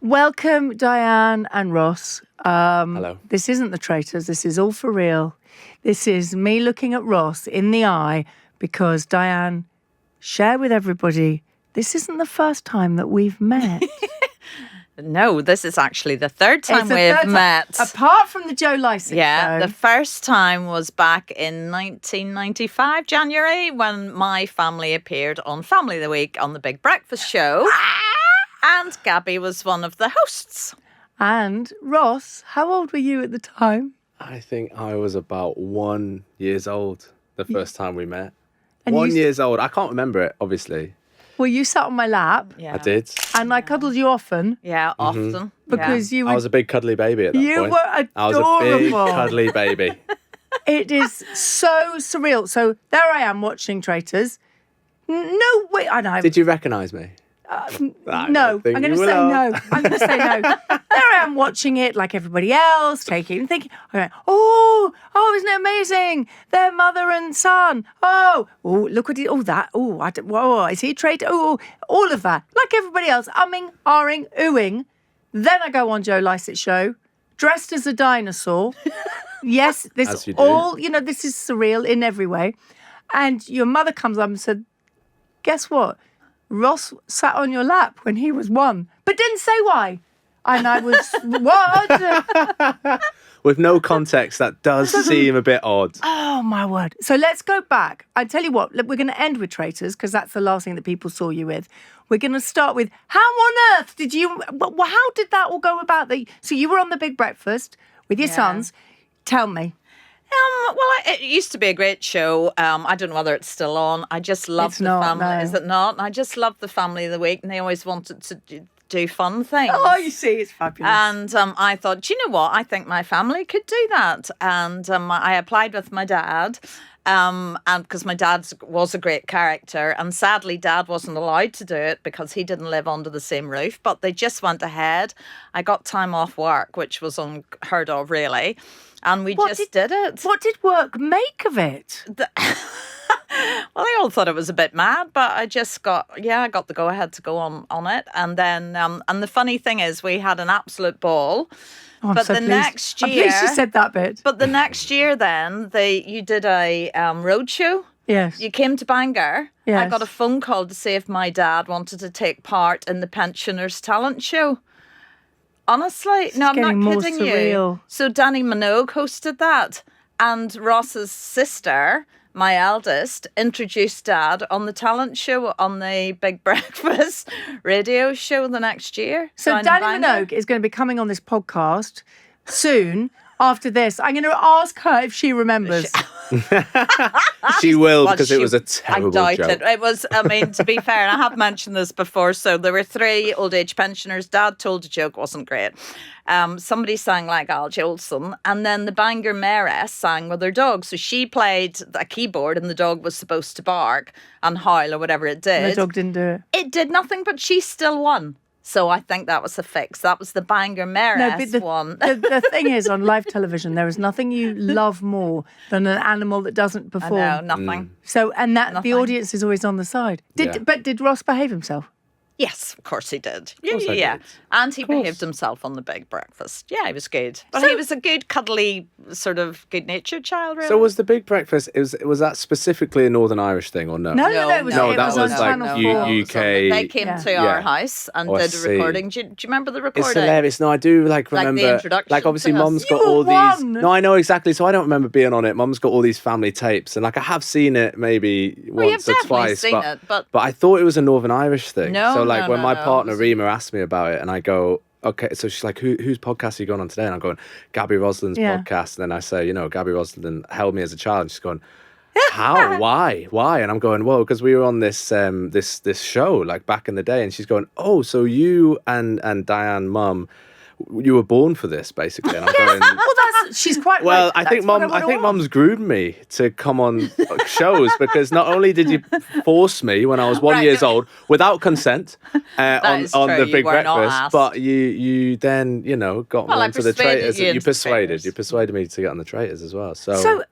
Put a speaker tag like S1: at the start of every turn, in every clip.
S1: Welcome, Diane and Ross.
S2: Hello.
S1: This isn't the Traitors. This is all for real. This is me looking at Ross in the eye because, Diane, share with everybody, this isn't the first time that we've met.
S3: No, this is actually the third time we've met.
S1: Apart from the Joe Lycett show.
S3: The first time was back in 1995, January, when my family appeared on Family of the Week on the Big Breakfast Show. And Gaby was one of the hosts.
S1: And Ross, how old were you at the time?
S2: I think I was about 1 year old the first time we met.
S1: And
S2: 1 year old. I can't remember it, obviously.
S1: Well, you sat on my lap.
S3: Yeah.
S2: I did.
S1: And I cuddled you often.
S3: Yeah, often.
S1: Because you were...
S2: I was a big cuddly baby at that point.
S1: You were adorable.
S2: I was a big cuddly baby.
S1: It is so surreal. So there I am watching Traitors. No, wait, I know.
S2: Did you recognise me?
S1: No, I'm going to say no. I'm going to say no. There I am watching it like everybody else, taking and thinking, oh, isn't it amazing? They're mother and son. Look what he, is he a traitor? Oh, all of that. Like everybody else, umming, ahhing, oohing. Then I go on Joe Lycett's show, dressed as a dinosaur. Yes, this this is surreal in every way. And your mother comes up and said, guess what? Ross sat on your lap when he was 1, but didn't say why. And I was, what?
S2: With no context, that does seem a bit odd.
S1: Oh, my word. So let's go back. I tell you what, we're going to end with Traitors because that's the last thing that people saw you with. We're going to start with, how on earth did you, how did that all go about? So you were on the Big Breakfast with your sons. Tell me.
S3: It used to be a great show. I don't know whether it's still on. I just love family. No. Is it not? I just love the Family of the Week, and they always wanted to do fun things.
S1: Oh, you see, it's fabulous.
S3: And I thought, do you know what? I think my family could do that. And I applied with my dad. And because my dad was a great character, and sadly Dad wasn't allowed to do it because he didn't live under the same roof, but they just went ahead. I got time off work, which was unheard of, really. And we did it.
S1: What did work make of it?
S3: Well, they all thought it was a bit mad, but I just got the go-ahead to go on it. And then, and the funny thing is, we had an absolute ball.
S1: Oh,
S3: but the next year...
S1: I'm pleased you said that bit.
S3: But the next year then, you did a road show.
S1: Yes.
S3: You came to Bangor.
S1: Yes.
S3: I got a phone call to see if my dad wanted to take part in the Pensioners Talent Show. Honestly, no, I'm not kidding you. So Danny Minogue hosted that, and Ross's sister, my eldest, introduced Dad on the talent show on the Big Breakfast radio show the next year.
S1: So Danny Minogue is going to be coming on this podcast soon. After this, I'm going to ask her if she remembers.
S2: She will, because it was a terrible joke.
S3: I doubt it. It was, to be fair, and I have mentioned this before, so there were 3 old age pensioners. Dad told a joke, wasn't great. Somebody sang like Al Jolson, and then the Bangor mayoress sang with her dog. So she played a keyboard, and the dog was supposed to bark and howl or whatever it did.
S1: And the dog didn't do it.
S3: It did nothing, but she still won. So I think that was a fix. That was the Bangor mayoress one.
S1: The thing is, on live television, there is nothing you love more than an animal that doesn't perform.
S3: I know, nothing.
S1: So, the audience is always on the side. But did Ross behave himself?
S3: Yes, of course he did.
S2: Yeah.
S3: And he behaved himself on the Big Breakfast. Yeah, he was good. But he was a good, cuddly, sort of good-natured child, really.
S2: So was the Big Breakfast, was that specifically a Northern Irish thing or no?
S1: No, it was
S2: on
S1: like
S2: Channel 4. UK.
S3: They came to our house and did a recording. Do you remember the recording?
S2: It's hilarious. No, I do remember.
S3: The introduction
S2: obviously Mum's got
S1: You
S2: all
S1: won.
S2: these. No, I know exactly. So I don't remember being on it. Mum's got all these family tapes, and I have seen it maybe once or twice. But I thought it was a Northern Irish thing.
S3: No,
S2: so when my partner Rima
S3: was...
S2: asked me about it, and I go, okay, so she's like, whose podcast are you going on today? And I'm going, Gaby Roslin's podcast. And then I say, Gaby Roslin held me as a child. And she's going, how? Why? And I'm going, well, because we were on this this show back in the day. And she's going, oh, so you and Diane, Mum, you were born for this, basically. And I'm going,
S1: she's quite
S2: well.
S1: right.
S2: I think Mum's groomed me to come on shows because not only did you force me when I was 1 year old without consent on the Big Breakfast, but you then got me into the Traitors. You persuaded me to get on the Traitors as well. So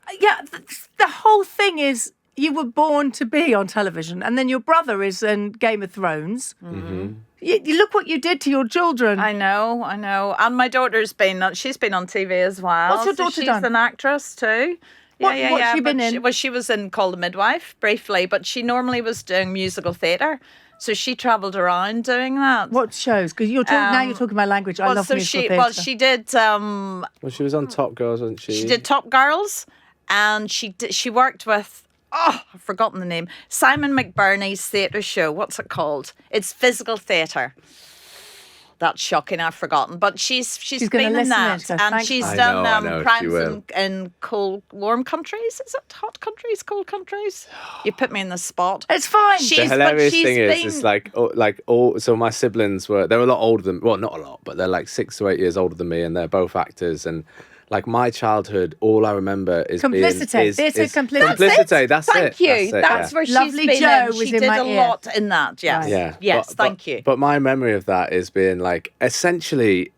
S1: the whole thing is you were born to be on television, and then your brother is in Game of Thrones.
S2: Mm-hmm.
S1: You look what you did to your children.
S3: I know. And my daughter's she's been on TV as well.
S1: What's your daughter
S3: she's
S1: done?
S3: She's an actress too.
S1: What's she been in?
S3: She was in Call the Midwife briefly, but she normally was doing musical theatre. So she travelled around doing that.
S1: What shows? Because now you're talking my language. I love musical theatre.
S3: Well, she did.
S2: Well, she was on Top Girls, wasn't she?
S3: She did Top Girls, and she worked with. Oh, I've forgotten the name. Simon McBurney's theatre show. What's it called? It's physical theatre. That's shocking. I've forgotten. But she's been in that, and she's done crimes in cold, warm countries. Is it hot countries, cold countries? You put me in the spot.
S1: It's fine.
S2: The hilarious thing is, so my siblings they're a lot older than, well, not a lot, but they're like 6 to 8 years older than me, and they're both actors. And like my childhood, all I remember is
S1: complicity. Theatre complicity.
S2: Complicity. That's
S3: Thank
S2: it.
S3: you. That's where she's been.
S1: Jo was
S3: she did a lot in that. Yes.
S1: Right.
S2: Yeah.
S3: Yes. Thank you.
S2: But my memory of that is being like essentially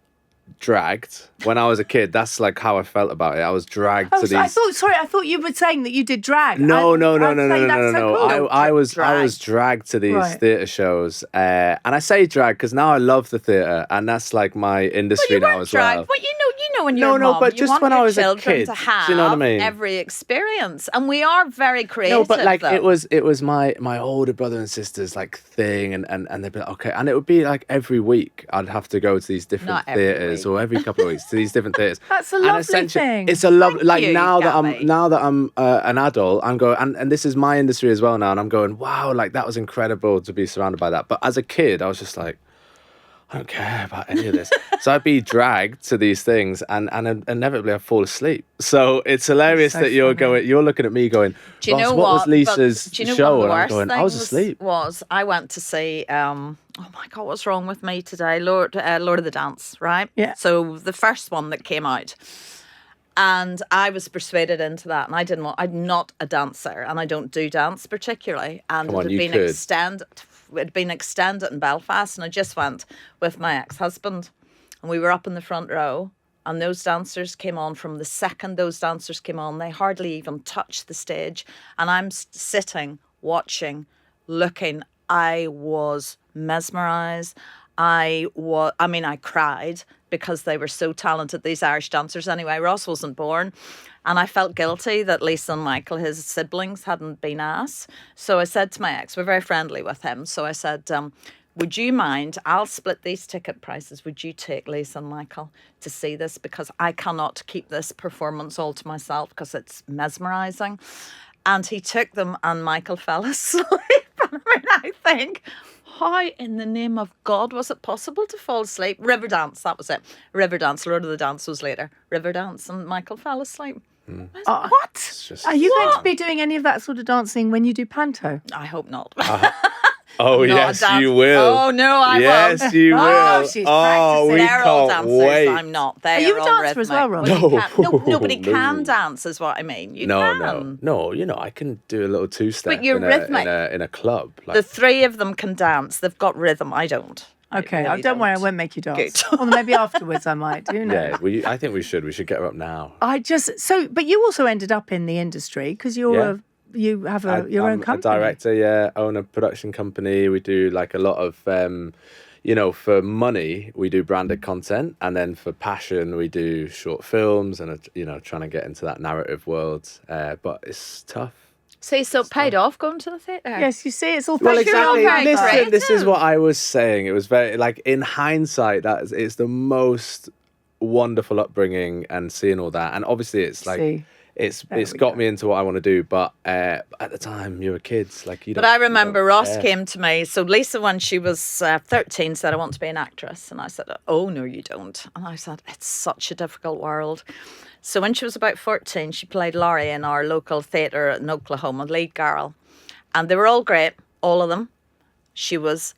S2: dragged when I was a kid. That's like how I felt about it. I was dragged to these.
S1: I thought you were saying that you did drag.
S2: No.
S1: Cool.
S2: I was dragged to these theatre shows, and I say drag because now I love the theatre, and that's like my industry now as well.
S3: But you know when you're a mom,
S2: but just when I was a kid,
S3: to have
S2: do you know what I mean?
S3: Every experience, and we are very creative.
S2: No, but like
S3: though.
S2: it was my older brother and sister's like thing, and they'd be like, okay, and it would be like every week I'd have to go to these different theatres, or every couple of weeks to these different theatres.
S1: That's a lovely thing.
S2: It's a lovely now
S3: Gaby.
S2: that I'm an adult, I'm going, and this is my industry as well now, and I'm going, wow, like that was incredible to be surrounded by that. But as a kid, I was just like, I don't care about any of this. So I'd be dragged to these things, and inevitably I'd fall asleep. So it's hilarious that you're looking at me going,
S3: do you know
S2: what was Lisa's show? And I'm going, I was asleep.
S3: I went to see, oh my God, what's wrong with me today? Lord of the Dance, right?
S1: Yeah.
S3: So the first one that came out. And I was persuaded into that, and I'm not a dancer, and I don't do dance particularly. And it had been extended in Belfast, and I just went with my ex-husband, and we were up in the front row, and those dancers came on. From the second those dancers came on, they hardly even touched the stage, and I'm sitting, watching, looking. I was mesmerised. I cried because they were so talented, these Irish dancers. Anyway, Ross wasn't born, and I felt guilty that Lisa and Michael, his siblings, hadn't been asked. So I said to my ex, we're very friendly with him, so I said, would you mind, I'll split these ticket prices, would you take Lisa and Michael to see this? Because I cannot keep this performance all to myself because it's mesmerising. And he took them, and Michael fell asleep. I think, how in the name of God was it possible to fall asleep? Riverdance, that was it. Riverdance, Lord of the Dance was later. Riverdance, and Michael fell asleep. What?
S1: Are you going to be doing any of that sort of dancing when you do panto?
S3: I hope not.
S2: Oh, yes, you will.
S3: Oh, no, I won't.
S2: Yes, you will.
S1: Oh, she's practicing.
S2: We
S3: They're all
S2: can't
S3: dancers.
S2: wait.
S3: I'm not. They
S1: Are you a
S3: all
S1: dancer as
S3: rhythmic.
S1: well, Ross?
S3: Nobody can dance, is what I mean. You can.
S2: No. You know, I can do a little two-step
S3: But you're rhythmic.
S2: in a club. Like,
S3: The three of them can dance. They've got rhythm. I don't.
S1: Okay,
S3: I really
S1: don't worry, I
S3: don't.
S1: won't make you dance.
S3: Good.
S1: Or maybe afterwards I might. Who knows?
S2: yeah, I think we should get her up now.
S1: But you also ended up in the industry because you have your own company.
S2: I'm a director, own a production company. We do like a lot of, for money, we do branded content. And then for passion, we do short films and, trying to get into that narrative world. But it's tough.
S3: See, so it paid off going to the theatre.
S1: Yes, you see, it's all
S2: Well,
S1: thanks
S2: exactly.
S3: very
S2: Listen, this is
S3: creative.
S2: what I was saying. It was very, like, in hindsight, it's the most wonderful upbringing and seeing all that. And obviously, it's like, it's got me into what I want to do. But at the time, you were kids. Like, you don't.
S3: But I remember Ross
S2: care.
S3: came to me. So Lisa, when she was 13, said, I want to be an actress. And I said, oh, no, you don't. And I said, it's such a difficult world. So when she was about 14, she played Laurie in our local theatre in Oklahoma, lead girl. And they were all great, all of them. She was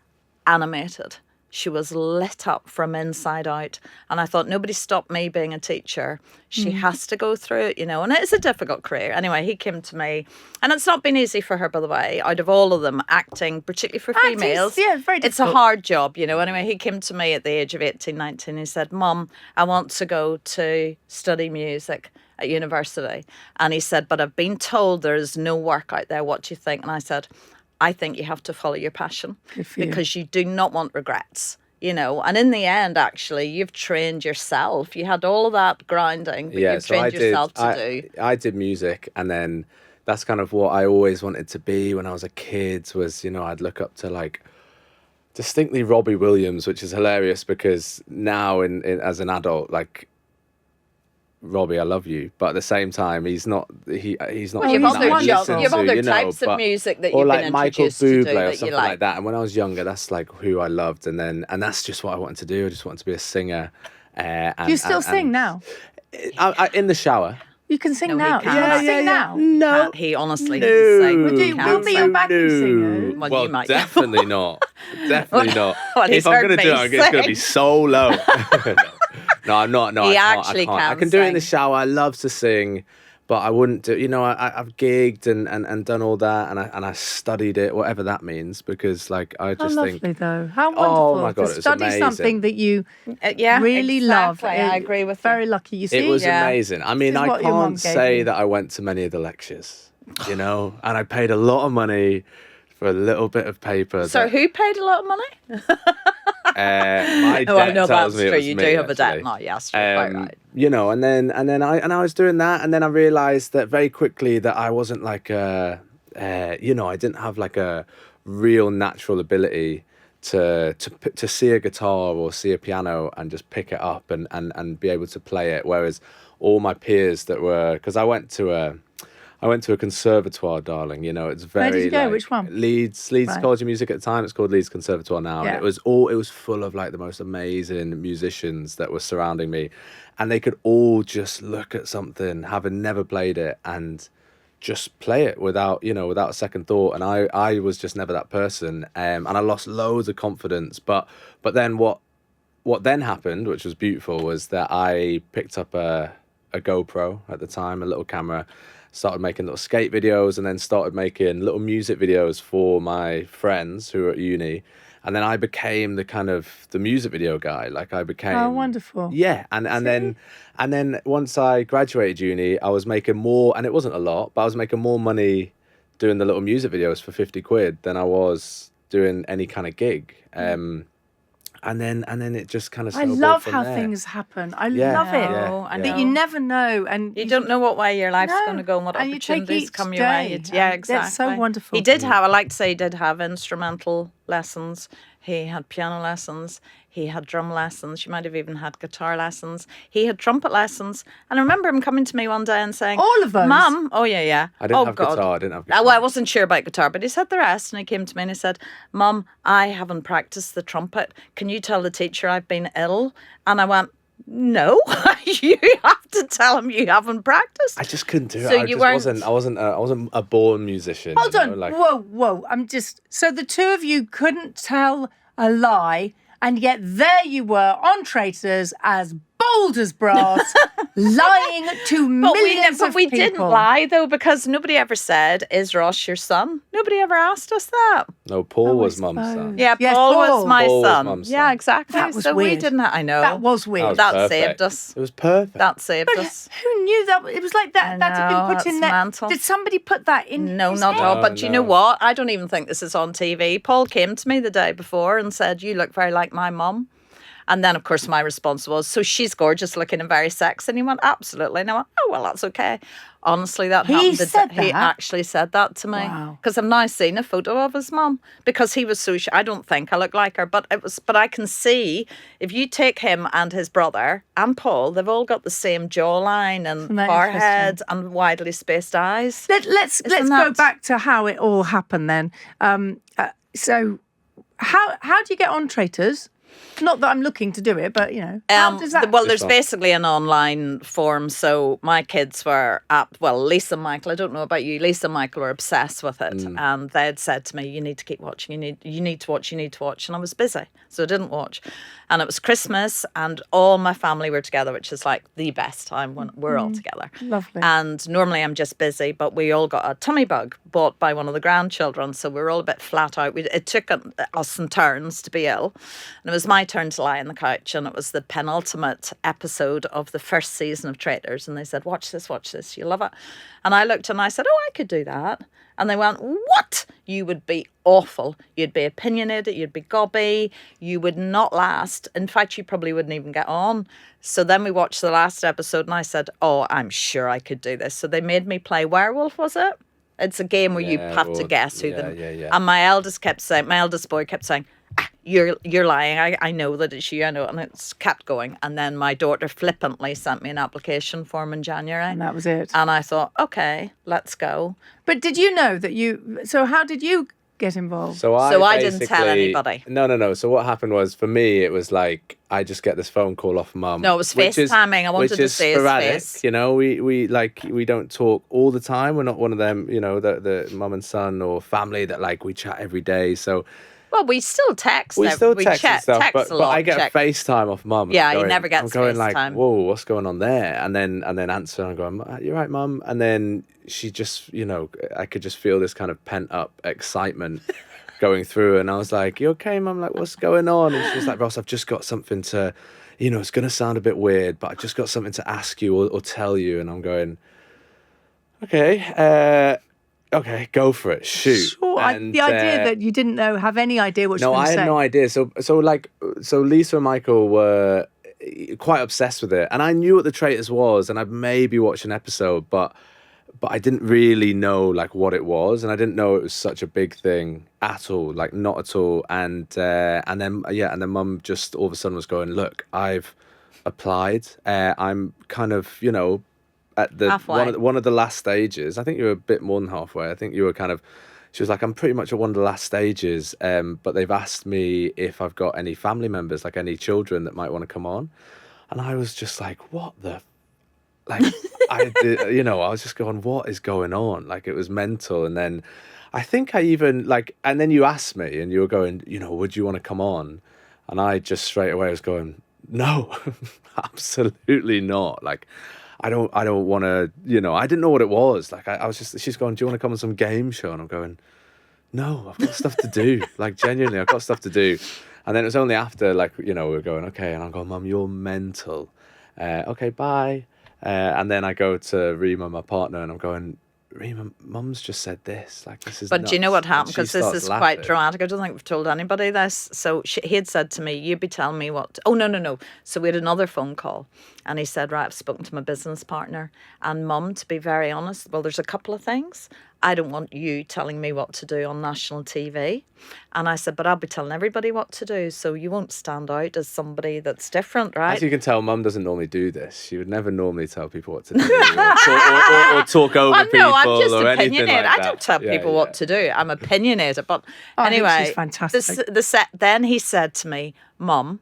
S3: animated. She was lit up from inside out. And I thought, nobody stopped me being a teacher. She has to go through it, and it is a difficult career. Anyway, he came to me, and it's not been easy for her, by the way. Out of all of them, acting, particularly for females,
S1: very difficult.
S3: it's a hard job, Anyway, he came to me at the age of 18, 19. He said, Mum, I want to go to study music at university. And he said, but I've been told there's no work out there. What do you think? And I said, I think you have to follow your passion because you do not want regrets. And in the end, actually, you've trained yourself. You had all of that grinding, but you've trained yourself to do.
S2: I did music, and then that's kind of what I always wanted to be when I was a kid. Was I'd look up to like distinctly Robbie Williams, which is hilarious because now as an adult, like Robbie, I love you, but at the same time, he's not. He's not.
S3: Well, you have other types of music that you've been introduced to do
S2: or something like that. And when I was younger, that's like who I loved, and that's just what I wanted to do. I just wanted to be a singer.
S1: Do you still sing now?
S2: In the shower.
S1: You can sing now. You want to sing now?
S3: No, he honestly doesn't sing.
S1: We'll be your backing singer.
S2: Well, you might. Definitely not. Definitely not.
S3: Well,
S2: if I'm going to do it, it's going to be so low. No, I'm not. No,
S3: he
S2: I can't.
S3: actually
S2: I can do it in the shower. I love to sing, but I wouldn't do. I've gigged and done all that, and I studied it, whatever that means, because like I just think.
S1: Lovely though. How wonderful!
S2: Oh my God,
S1: to study
S2: amazing.
S1: Something that you really love.
S3: I agree with
S1: very
S3: you.
S1: lucky. You see,
S2: it was amazing. I mean, I can't say
S1: you.
S2: that I went to many of the lectures, and I paid a lot of money for a little bit of paper.
S3: So who paid a lot of money?
S2: My dad tells me it was
S3: you
S2: me,
S3: do have
S2: actually.
S3: a debt. No, yes, you're quite right.
S2: And then I was doing that, and then I realized that very quickly that I wasn't like I didn't have like a real natural ability to see a guitar or see a piano and just pick it up and be able to play it. Whereas all my peers that were, because I went to a conservatoire, darling. It's very.
S1: Where did you go?
S2: Like,
S1: Which one?
S2: Leeds College of Music at the time. It's called Leeds Conservatoire now.
S1: Yeah.
S2: And it was full of like the most amazing musicians that were surrounding me, and they could all just look at something, having never played it, and just play it without a second thought. And I was just never that person, and I lost loads of confidence. But then what then happened, which was beautiful, was that I picked up a GoPro at the time, a little camera. Started making little skate videos, and then started making little music videos for my friends who were at uni. And then I became the music video guy. Like I became.
S1: Oh, wonderful.
S2: Yeah, and then once I graduated uni, I was making more, and it wasn't a lot, but I was making more money doing the little music videos for 50 quid than I was doing any kind of gig. And then it just kind of.
S1: I love how things happen. I love it. That you never know, and
S3: you don't know what way your life's going to go and what opportunities come your way. Exactly.
S1: That's so wonderful.
S3: He did have. I like to say he did have instrumental lessons. He had piano lessons. He had drum lessons. You might have even had guitar lessons. He had trumpet lessons. And I remember him coming to me one day and saying,
S1: all of those?
S3: Mum, oh yeah.
S2: I didn't have guitar.
S3: Well, I wasn't sure about guitar, but he said the rest. And he came to me and he said, Mum, I haven't practiced the trumpet. Can you tell the teacher I've been ill? And I went, no, you have to tell him you haven't practiced.
S2: I just couldn't do it. I wasn't a born musician.
S1: Hold on. Whoa. So the two of you couldn't tell a lie, and yet there you were on Traitors as bold as brass, lying to millions of people.
S3: But we didn't lie, though, because nobody ever said, is Ross your son? Nobody ever asked us that.
S2: No, Paul was Mum's son.
S3: Yeah, Paul was my son.
S2: Mum's son.
S3: Yeah, exactly.
S1: That was
S3: so
S1: weird.
S3: We didn't I know.
S1: That was weird.
S3: That saved us.
S2: It was perfect.
S3: That saved us.
S1: Who knew that? It was like that. That had been put in there.
S3: Mental.
S1: Did somebody put that in?
S3: No, not at all. But do you know what? I don't even think this is on TV. Paul came to me the day before and said, you look very like my mum. And then, of course, my response was, so she's gorgeous looking and very sexy. And he went, absolutely. And I went, oh, well, that's okay. Honestly, that happened. He actually said that to me. Because I've now seen a photo of his mum. Because he was so, I don't think I look like her. But I can see, if you take him and his brother and Paul, they've all got the same jawline and forehead and widely spaced eyes.
S1: Let's go back to how it all happened then. So how do you get on Traitors? Not that I'm looking to do it, but, how does that...
S3: Well, there's basically an online form. So my kids were Lisa and Michael, I don't know about you, Lisa and Michael were obsessed with it. And they had said to me, you need to keep watching, you need to watch. And I was busy, so I didn't watch. And it was Christmas and all my family were together, which is like the best time when we're all together.
S1: Lovely.
S3: And normally I'm just busy, but we all got a tummy bug bought by one of the grandchildren. So we were all a bit flat out. It took us some turns to be ill. And it was my turn to lie on the couch, and it was the penultimate episode of the first season of Traitors. And they said, watch this, you'll love it. And I looked and I said, oh, I could do that. And they went, what? You would be awful. You'd be opinionated. You'd be gobby. You would not last. In fact, you probably wouldn't even get on. So then we watched the last episode and I said, oh, I'm sure I could do this. So they made me play werewolf, was it? It's a game where you have to guess who them. And my eldest boy kept saying, you're lying. I know that it's you. I know. And it's kept going. And then my daughter flippantly sent me an application form in January.
S1: And that was it.
S3: And I thought, okay, let's go.
S1: But did you know that so how did you get involved?
S2: So I
S3: didn't tell anybody.
S2: No. So what happened was, for me, it was like, I just get this phone call off Mum.
S3: No, it was FaceTiming. I wanted to see his face.
S2: You know, we don't talk all the time. We're not one of them, you know, the mum and son or family that like we chat every day. So.
S3: Well, we still text.
S2: We still text and stuff,
S3: text
S2: but I get a FaceTime off Mum.
S3: Yeah, you never get FaceTime.
S2: I'm going like, whoa, what's going on there? And then answer, and I'm going, you're right, Mum. And then she just, you know, I could just feel this kind of pent up excitement going through. And I was like, you okay, Mum? Like, what's going on? And she's like, Ross, I've just got something to, you know, it's going to sound a bit weird, but I've just got something to ask you or tell you. And I'm going, okay, go for it. Shoot.
S1: Sure.
S2: And,
S1: the idea that you didn't have any idea what she was going to say.
S2: No, I had no idea. So Lisa and Michael were quite obsessed with it, and I knew what the Traitors was, and I'd maybe watched an episode, but I didn't really know like what it was, and I didn't know it was such a big thing at all, like not at all. And then Mum just all of a sudden was going, look, I've applied. I'm kind of, you know, at the one of the last stages. I think you were a bit more than halfway. I think you were kind of. She was like, I'm pretty much at one of the last stages, but they've asked me if I've got any family members, like any children that might want to come on, and I was just like, what the, like, I was just going, what is going on? Like, it was mental. And then I think I even like, and then you asked me, and you were going, you know, would you want to come on? And I just straight away was going, no, absolutely not. Like. I don't want to, you know, I didn't know what it was. Like, I was just, she's going, do you want to come on some game show? And I'm going, no, I've got stuff to do. Like, genuinely, I've got stuff to do. And then it was only after, like, you know, we were going, okay. And I'm going, Mum, you're mental. Okay, bye. And then I go to Rima, my partner, and I'm going, Rima, Mum's just said this. Like, this is
S3: But
S2: nuts.
S3: do you know what happened? Because this is
S2: laughing.
S3: quite dramatic. I don't think we've told anybody this. So he had said to me, you'd be telling me what... Oh, no. So we had another phone call. And he said, right, I've spoken to my business partner. And Mum, to be very honest, well, there's a couple of things. I don't want you telling me what to do on national TV. And I said, but I'll be telling everybody what to do, so you won't stand out as somebody that's different, right?
S2: As you can tell, Mum doesn't normally do this. She would never normally tell people what to do or talk over people.
S3: No, I'm just
S2: or
S3: opinionated.
S2: Like
S3: I don't tell people what to do. I'm opinionated. But anyway,
S1: I think she's fantastic.
S3: Then he said to me, Mum,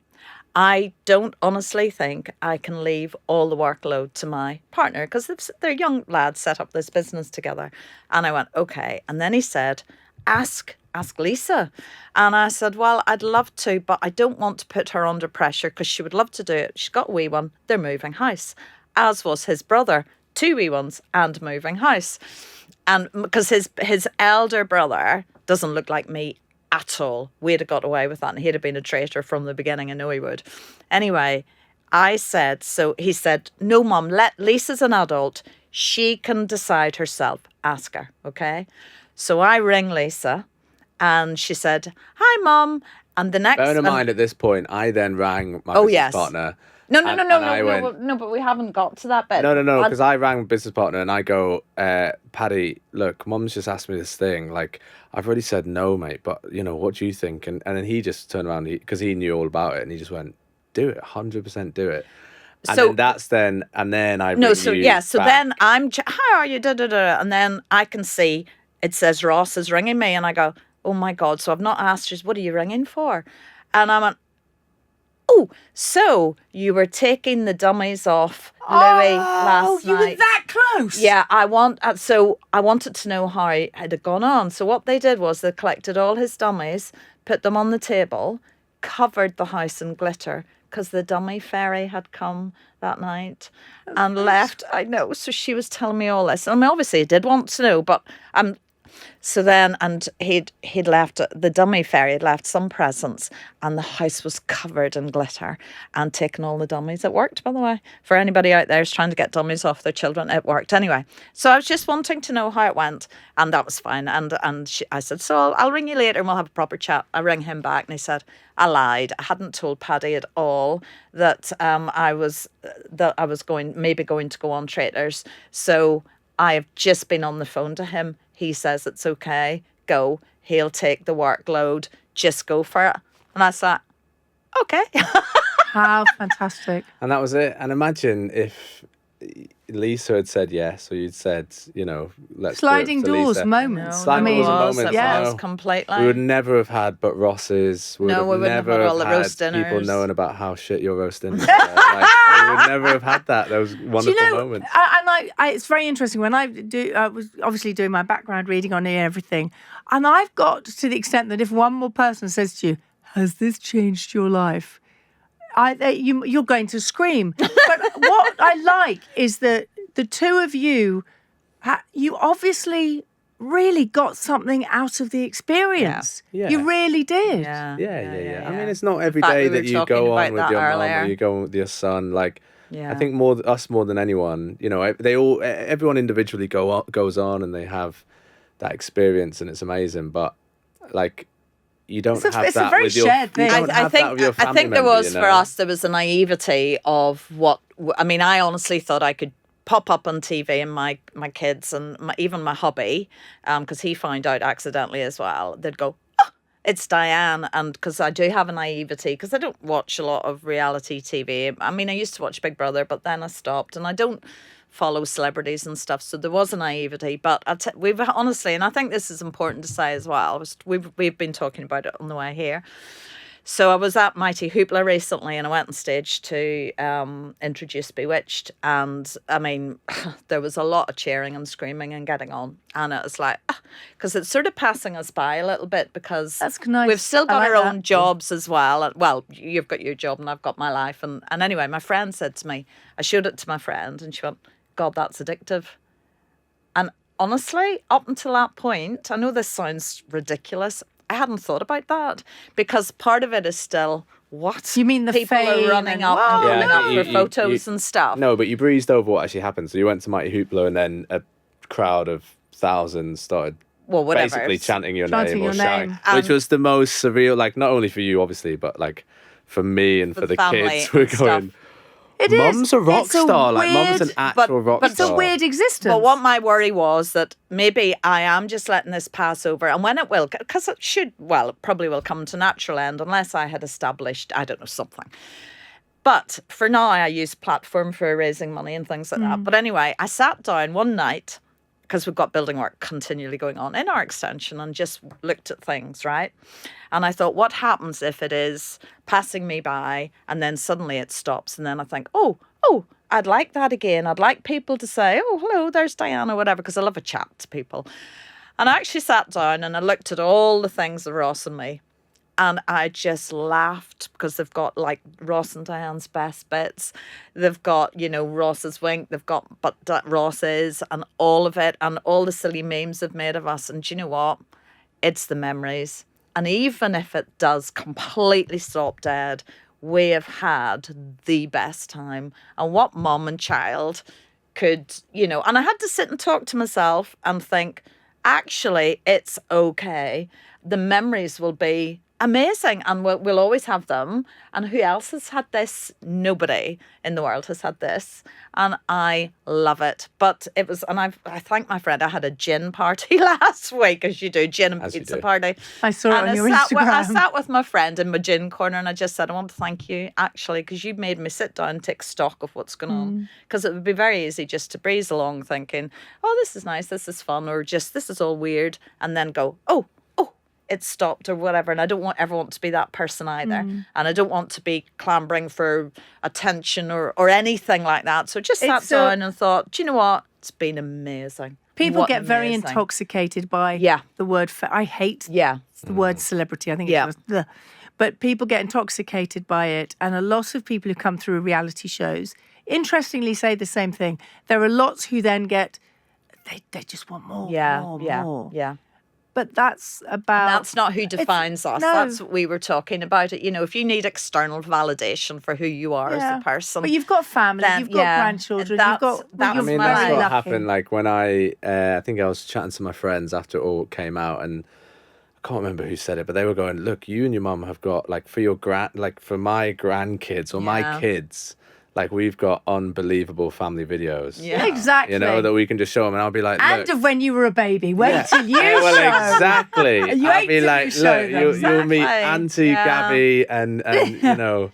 S3: I don't honestly think I can leave all the workload to my partner, because they're young lads set up this business together. And I went, okay. And then he said, ask Lisa. And I said, well, I'd love to, but I don't want to put her under pressure, because she would love to do it. She's got a wee one. They're moving house, as was his brother, 2 wee ones and moving house. And because his elder brother doesn't look like me at all. We'd have got away with that, and he'd have been a traitor from the beginning. I know he would. Anyway, I said, so he said, no, Mum, Lisa's an adult. She can decide herself. Ask her, okay? So I ring Lisa, and she said, hi, Mum. And the next...
S2: Bear in mind, at this point, I then rang my business partner.
S3: No, but we haven't got to that bit.
S2: No, because I rang my business partner and I go, Paddy, look, Mum's just asked me this thing. Like, I've already said no, mate, but, you know, what do you think? And then he just turned around, because he knew all about it, and he just went, do it, 100% do it. And then I ring you back.
S3: Then I'm, how are you, and then I can see, it says Ross is ringing me, and I go, oh my God, so I've not asked you, what are you ringing for? And I went, oh, so you were taking the dummies off Louis last night.
S1: Oh, you were that close.
S3: Yeah, I wanted to know how it had gone on. So what they did was they collected all his dummies, put them on the table, covered the house in glitter, because the dummy fairy had come that night and left. I know. So she was telling me all this. I mean, obviously I did want to know, but So then, and he'd left, the dummy fairy had left some presents, and the house was covered in glitter and taken all the dummies. It worked, by the way. For anybody out there who's trying to get dummies off their children, it worked. Anyway, so I was just wanting to know how it went, and that was fine. And I said, so I'll ring you later and we'll have a proper chat. I rang him back and he said, I lied. I hadn't told Paddy at all that I was going to go on Traitors. So I have just been on the phone to him. He says it's okay. Go. He'll take the workload. Just go for it. And I thought, okay.
S1: How fantastic.
S2: And that was it. And imagine if Lisa had said yes, or you'd said, let's
S1: sliding
S2: do it for
S1: doors
S2: Lisa.
S1: moments.
S2: Sliding doors moments.
S3: It was completely.
S2: We would never have had but Ross's. We would
S3: never have all the roast dinners.
S2: People knowing about how shit your roast dinners are. We would never have had that. Those wonderful moments.
S1: It's very interesting when I was obviously doing my background reading on it and everything, and I've got to the extent that if one more person says to you, "Has this changed your life?" You're going to scream. But what I like is that the two of you, you obviously really got something out of the experience.
S2: Yeah.
S1: You really did.
S2: Yeah. I mean, it's not every day that you go on with your mum or you go on with your son. Like, I think us more than anyone, everyone individually goes on and they have that experience and it's amazing. But like, you don't have
S1: it's
S2: that
S1: a very
S2: with your
S1: shared thing.
S3: I think there was for us, there was a naivety of what, I mean, I honestly thought I could pop up on TV and my kids and even my hubby, because he found out accidentally as well, they'd go, oh, it's Diane. And because I do have a naivety, because I don't watch a lot of reality TV. I mean, I used to watch Big Brother, but then I stopped, and I don't follow celebrities and stuff, so there was a naivety. But we've honestly, and I think this is important to say as well, we've been talking about it on the way here. So I was at Mighty Hoopla recently, and I went on stage to introduce Bewitched, and I mean, there was a lot of cheering and screaming and getting on, and it was like, because it's sort of passing us by a little bit, because
S1: that's nice.
S3: We've still got our own jobs as well. Well, you've got your job and I've got my life, and anyway, my friend said to me, I showed it to my friend, and she went, God, that's addictive. And honestly, up until that point, I know this sounds ridiculous, I hadn't thought about that, because part of it is still what?
S1: You mean the
S3: people are running up and going up for photos and stuff?
S2: No, but you breezed over what actually happened. So you went to Mighty Hoopla, and then a crowd of thousands started basically chanting your name or shouting, which was the most surreal. Like, not only for you, obviously, but like for me and for the kids, we're going. Mum's a rock star. Like, Mum's an actual rock star.
S1: It's a weird existence.
S3: But what my worry was that maybe I am just letting this pass over. And when it will, because it should, well, it probably will come to natural end unless I had established, I don't know, something. But for now, I use platform for raising money and things like that. But anyway, I sat down one night, because we've got building work continually going on in our extension, and just looked at things, right? And I thought, what happens if it is passing me by and then suddenly it stops? And then I think, oh, I'd like that again. I'd like people to say, oh, hello, there's Diane or whatever, because I love a chat to people. And I actually sat down and I looked at all the things of Ross and me. And I just laughed, because they've got like Ross and Diane's best bits. They've got, Ross's wink. They've got Ross's and all of it, and all the silly memes they've made of us. And do you know what? It's the memories. And even if it does completely stop dead, we have had the best time. And what mum and child could, and I had to sit and talk to myself and think, actually, it's okay. The memories will be amazing, and we'll always have them. And who else has had this? Nobody in the world has had this, and I love it. But it was, and I thank my friend. I had a gin party last week, as you do, gin and pizza party.
S1: I saw it on your Instagram.
S3: I sat with my friend in my gin corner, and I just said, I want to thank you, actually, because you've made me sit down and take stock of what's going on. Because it would be very easy just to breeze along thinking, oh, this is nice, this is fun, or just this is all weird, and then go, oh, it stopped or whatever. And I don't ever want to be that person either. And I don't want to be clambering for attention or anything like that. So just sat down and thought, do you know what? It's been amazing.
S1: People get very intoxicated by the word, I hate the word celebrity. I think it's just, but people get intoxicated by it. And a lot of people who come through reality shows, interestingly, say the same thing. There are lots who then get, they just want more, more. but that's about...
S3: That's not who defines us.
S1: No.
S3: That's what we were talking about. It. If you need external validation for who you are as a person.
S1: But you've got family, you've got grandchildren, you've got...
S2: that's what happened. Like when I think I was chatting to my friends after it all came out, and I can't remember who said it, but they were going, look, you and your mum have got, like, for my grandkids or my kids... Like, we've got unbelievable family videos.
S1: Yeah, exactly.
S2: That we can just show them. And I'll be like,
S1: look. And of when you were a baby. Wait till you show
S2: well, exactly. I'll be like, look, you'll meet Auntie Gaby and your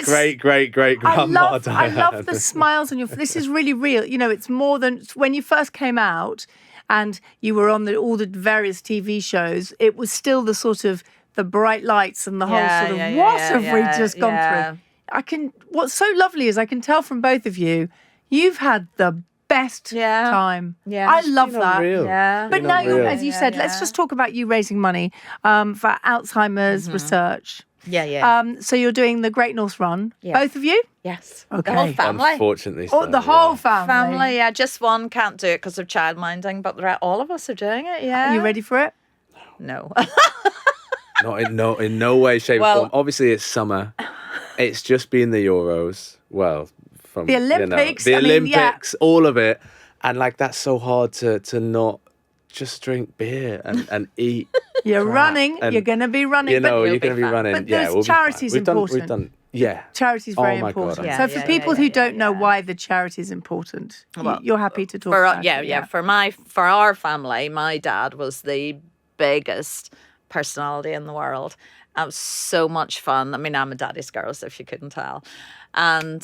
S2: great-great-great-grandma Diane.
S1: I love the smiles on your face. This is really real. It's more than... When you first came out and you were on all the various TV shows, it was still the sort of the bright lights and the whole sort of, what have we just gone through? What's so lovely is I can tell from both of you, you've had the best time.
S3: Yeah.
S1: I love that.
S2: Unreal.
S3: Yeah.
S1: But now, as you said, let's just talk about you raising money for Alzheimer's research.
S3: Yeah.
S1: So you're doing the Great North Run, both of you?
S3: Yes.
S1: Okay.
S3: The whole family.
S2: Unfortunately. So,
S1: the whole family.
S3: Family, yeah. Just one can't do it because of childminding, but all of us are doing it, yeah.
S1: Are you ready for it?
S3: No.
S2: Not in no way, shape, or form. Obviously, it's summer. It's just been the Euros. Well, from
S1: the Olympics.
S2: The Olympics, all of it. And like, that's so hard to not just drink beer and eat.
S1: You're running. You're going to be running.
S2: You're going to be running.
S1: But charity's important.
S2: We've done. Yeah.
S1: Charity's very important.
S2: God,
S1: so for people who don't know why the charity is important, you're happy to talk about it.
S3: For our family, my dad was the biggest personality in the world. It was so much fun. I mean, I'm a daddy's girl, so if you couldn't tell. And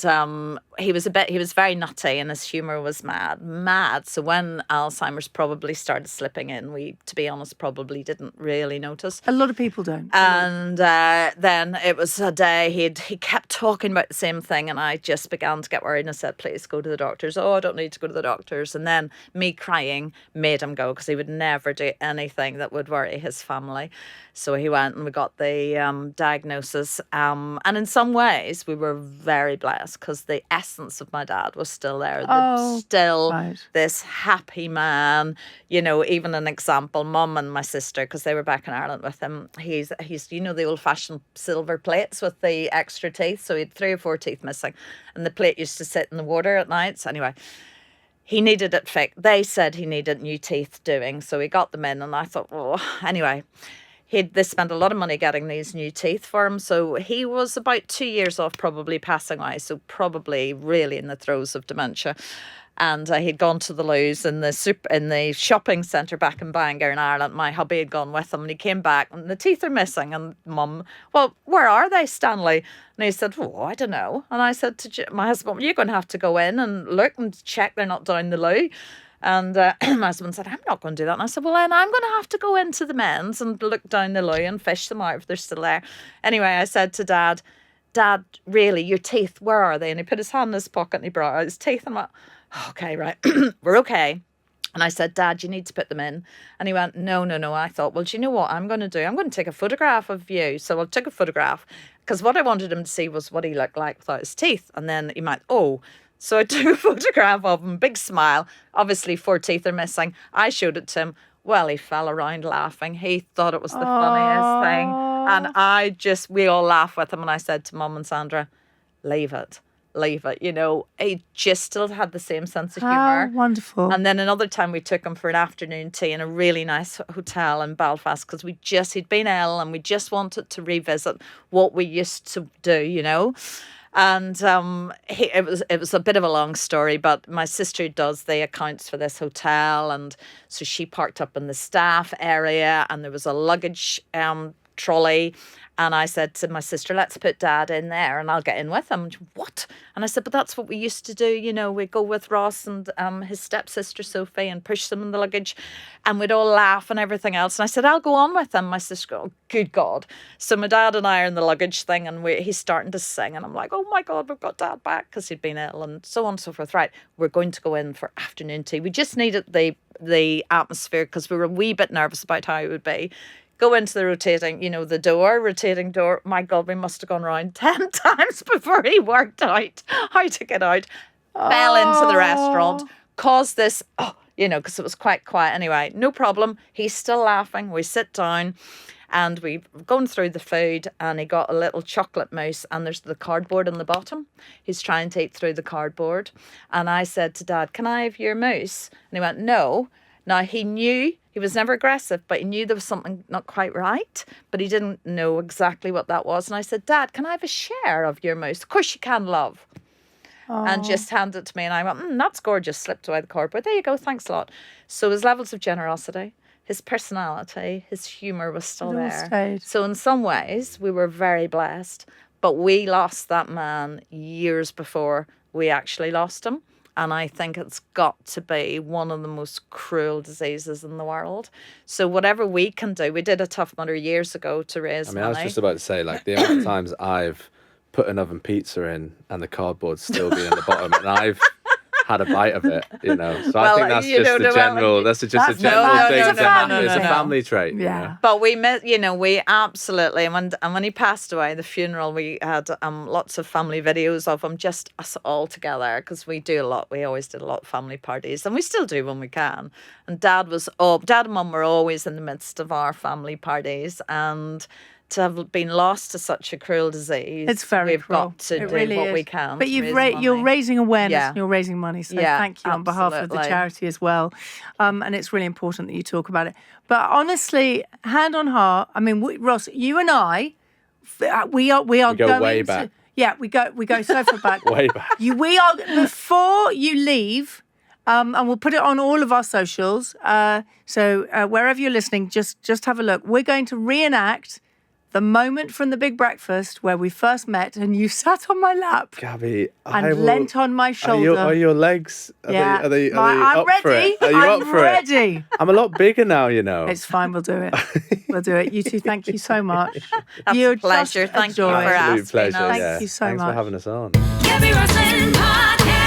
S3: he was very nutty, and his humour was mad. So when Alzheimer's probably started slipping in, we, to be honest, probably didn't really notice.
S1: A lot of people don't.
S3: And then it was a day he kept talking about the same thing, and I just began to get worried, and I said, please go to the doctors. Oh, I don't need to go to the doctors. And then me crying made him go, because he would never do anything that would worry his family. So he went, and we got the diagnosis. And in some ways, we were very blessed, because the essence of my dad was still there. This happy man. Even an example, Mum and my sister, because they were back in Ireland with him. He's the old-fashioned silver plates with the extra teeth. So he had 3 or 4 teeth missing, and the plate used to sit in the water at night. So anyway, he needed it fixed. They said he needed new teeth doing, so he got them in, and I thought, anyway. They spent a lot of money getting these new teeth for him. So he was about 2 years off probably passing away. So probably really in the throes of dementia. And he'd gone to the Lowe's in the shopping centre back in Bangor in Ireland. My hubby had gone with him, and he came back, and the teeth are missing. And Mum, well, where are they, Stanley? And he said, I don't know. And I said to my husband, you're going to have to go in and look and check they're not down the loo. And my husband said, I'm not going to do that. And I said, well, then I'm going to have to go into the men's and look down the loo and fish them out if they're still there. Anyway, I said to Dad, really, your teeth, where are they? And he put his hand in his pocket and he brought out his teeth. And I went, okay, right, we're okay. And I said, Dad, you need to put them in. And he went, no. I thought, well, do you know what I'm going to do? I'm going to take a photograph of you. So I took a photograph, because what I wanted him to see was what he looked like without his teeth. And then he might, So I took a photograph of him, big smile. Obviously, 4 teeth are missing. I showed it to him. Well, he fell around laughing. He thought it was the funniest thing. And we all laughed with him. And I said to Mum and Sandra, leave it. He just still had the same sense of humour.
S1: Wonderful.
S3: And then another time we took him for an afternoon tea in a really nice hotel in Belfast, because he'd been ill and we just wanted to revisit what we used to do, And it was a bit of a long story, but my sister does the accounts for this hotel, and so she parked up in the staff area, and there was a luggage trolley, and I said to my sister, let's put Dad in there and I'll get in with him. And she, what? And I said, but that's what we used to do, we'd go with Ross and his stepsister Sophie and push them in the luggage, and we'd all laugh and everything else. And I said, I'll go on with him. My sister, oh, good God. So my dad and I are in the luggage thing, and he's starting to sing, and I'm like, oh my God, we've got Dad back, because he'd been ill and so on and so forth. Right, we're going to go in for afternoon tea. We just needed the atmosphere, because we were a wee bit nervous about how it would be. Go into the rotating door. My God, we must have gone around 10 times before he worked out how to get out. Fell into the restaurant, caused this because it was quite quiet. Anyway, no problem. He's still laughing. We sit down and we've gone through the food, and he got a little chocolate mousse, and there's the cardboard on the bottom. He's trying to eat through the cardboard. And I said to Dad, can I have your mousse? And he went, no. Now, he knew, he was never aggressive, but he knew there was something not quite right, but he didn't know exactly what that was. And I said, Dad, can I have a share of your mousse? Of course you can, love. And just handed it to me, and I went, that's gorgeous. Slipped away the cardboard. There you go, thanks a lot. So his levels of generosity, his personality, his humour was still there.
S1: Stayed.
S3: So in some ways, we were very blessed, but we lost that man years before we actually lost him. And I think it's got to be one of the most cruel diseases in the world. So whatever we can do, we did a Tough Mudder years ago to raise money.
S2: I was just about to say, like, the amount of times I've put an oven pizza in and the cardboard's still been in the bottom, and I've had a bite of it, So I think that's just a general. That's just a general thing. It's a family trait.
S1: Yeah.
S3: But we met. We absolutely. And when he passed away, the funeral, we had lots of family videos of him, just us all together, because we do a lot. We always did a lot of family parties, and we still do when we can. And Dad and Mum were always in the midst of our family parties, and to have been lost to such a cruel disease,
S1: it's very
S3: we've
S1: cruel.
S3: got to
S1: it
S3: do
S1: really
S3: what
S1: is.
S3: we can.
S1: But you're raising awareness, and you're raising money. So
S3: Yeah,
S1: thank you on behalf of the
S3: absolutely.
S1: charity as well. And it's really important that you talk about it. But honestly, hand on heart, I mean, Ross, you and I, we are
S2: go
S1: going
S2: way back.
S1: Yeah, we go so far back.
S2: Way back.
S1: We are before you leave. And we'll put it on all of our socials. So wherever you're listening, just have a look. We're going to reenact the moment from the big breakfast where we first met, and you sat on my lap,
S2: Gaby,
S1: and leant on my shoulder.
S2: Are your legs? Are they
S1: I'm
S2: up
S1: ready.
S2: for it? Are you
S1: I'm
S2: up for
S1: ready.
S2: it? I'm a lot bigger now,
S1: It's fine. We'll do it. We'll do it. You two, thank you so much.
S3: That's
S1: You're
S3: a pleasure.
S1: just a
S3: Thank you
S1: joy.
S3: for
S2: Absolute
S3: asking
S2: pleasure.
S3: us.
S1: Thank you so
S2: Thanks
S1: much.
S2: for having us on.
S4: Gaby Roslin Podcast.